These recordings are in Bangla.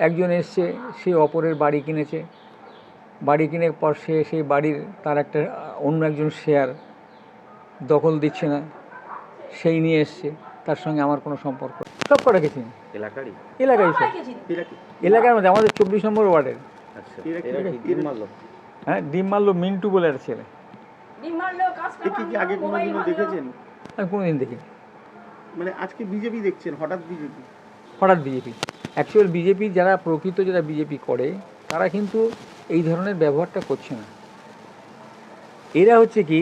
একজন এসছে, সে অপরের বাড়ি কিনেছে, বাড়ি কিনে পর সে সেই বাড়ির তার একটা অন্য একজন শেয়ার দখল দিচ্ছে না, সেই নিয়ে এসছে, তার সঙ্গে আমার কোনো সম্পর্ক। সব কটাকে চিনি, এলাকায় সব এলাকার মধ্যে আমাদের 24 নম্বর ওয়ার্ডের। হ্যাঁ, ডিম মারলো মিন্টু বলে একটা ছেলে। আমি কোনোদিন দেখিনি। মানে আজকে বিজেপি দেখছেন, হঠাৎ বিজেপি? হঠাৎ বিজেপি। অ্যাকচুয়াল বিজেপি যারা প্রকৃত যারা বিজেপি করে তারা কিন্তু এই ধরনের ব্যবহারটা করছে না। এরা হচ্ছে কি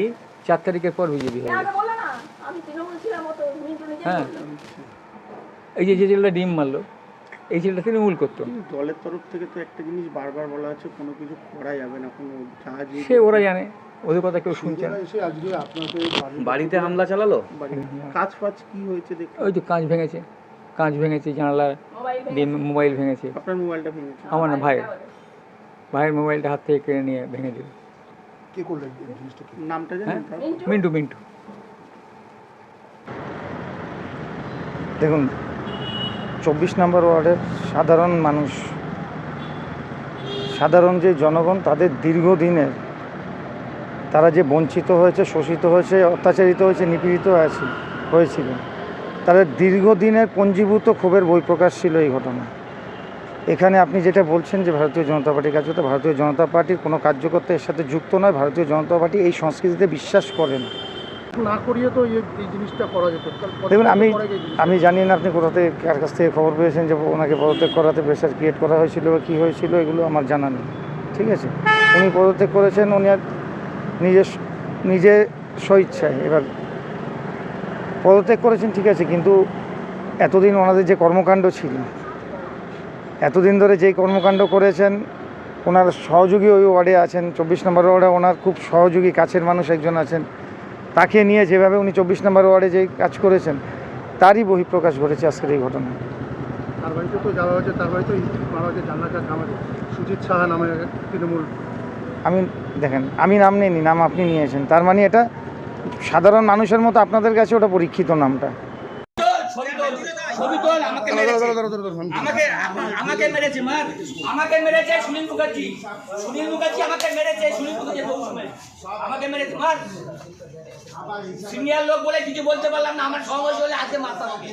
4 তারিখের পর বিজেপি হয়ে গেছে। হ্যাঁ, এই যে ছেলেটা ডিম মারলো, এই ছেলেটা তৃণমূল করতো। দলের তরফ থেকে তো একটা জিনিস বারবার বলা হচ্ছে, কোনো কিছু করা যাবে না, কোনো সে ওরা জানে, ওদের কথা কেউ শুনছে না। বাড়িতে হামলা চালালো, কাজ ফাজ কি হয়েছে দেখুন? ওই তো কাঁচ ভেঙেছে, জানালার মোবাইল ভেঙেছে। আপনার মোবাইলটা ভেঙেছে? আমার না, ভাইয়ের মোবাইলটা হাত থেকে কেড়ে নিয়ে ভেঙে দিল। কে করলেন জিনিসটা? নামটা জানেন? মিন্টু। দেখুন, 24 নম্বর ওয়ার্ডের সাধারণ মানুষ, সাধারণ যে জনগণ, তাদের দীর্ঘদিনের তারা যে বঞ্চিত হয়েছে, শোষিত হয়েছে, অত্যাচারিত হয়েছে, নিপীড়িত হয়েছিল, তাদের দীর্ঘদিনের পঞ্জীভূত ক্ষোভের বহিঃপ্রকাশ ছিল এই ঘটনা। এখানে আপনি যেটা বলছেন যে ভারতীয় জনতা পার্টির কাজ করতে, ভারতীয় জনতা পার্টির কোনো কার্যকর্তা এর সাথে যুক্ত নয়। ভারতীয় জনতা পার্টি এই সংস্কৃতিতে বিশ্বাস করে না করিয়ে তো এই জিনিসটা করা যেত। দেখুন, আমি জানি না আপনি কোথা থেকে, কার কাছ থেকে খবর পেয়েছেন যে ওনাকে পদত্যাগ করাতে প্রেশার ক্রিয়েট করা হয়েছিল বা কী হয়েছিল, এগুলো আমার জানা নেই। ঠিক আছে, উনি পদত্যাগ করেছেন, উনি আর নিজে স্বইচ্ছায় এবার পদত্যাগ করেছেন, ঠিক আছে, কিন্তু এতদিন ওনাদের যে কর্মকাণ্ড ছিল, এতদিন ধরে যেই কর্মকাণ্ড করেছেন, ওনার সহযোগী ওই ওয়ার্ডে আছেন, 24 নম্বর ওয়ার্ডে ওনার খুব সহযোগী কাছের মানুষ একজন আছেন, তাকে নিয়ে যেভাবে উনি 24 নম্বর ওয়ার্ডে যেই কাজ করেছেন, তারই বহিঃপ্রকাশ ঘটেছে আজকের এই ঘটনা। তার বাড়িতে তো যাওয়া হয়েছে, তার বাড়িতে মারা হয়েছে জান্নাতুল আমাদের সুজিত সাহা নামে তৃণমূল। দেখেন, আমি নাম নিইনি, নাম আপনি নিয়েছেন, তার মানে এটা সাধারণ মানুষের মতো আপনাদের কাছে ওটা পরীক্ষিত নামটা। আমাকে মেরেছে সুনীল মুখার্জি আমাকে মেরেছে মার। সিনিয়র লোক বলে কিছু বলতে পারলাম না, আমার সমস্যা হলে হাতে মারতাম ওকে।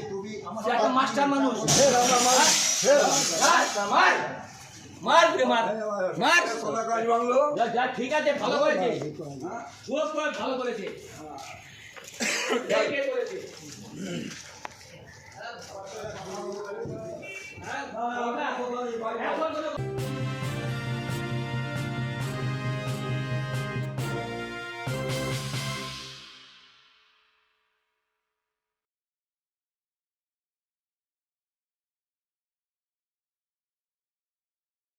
একটা মাস্টার মানুষ, ঠিক আছে, ভালো করেছে, ভালো করেছে। হ্যাঁ,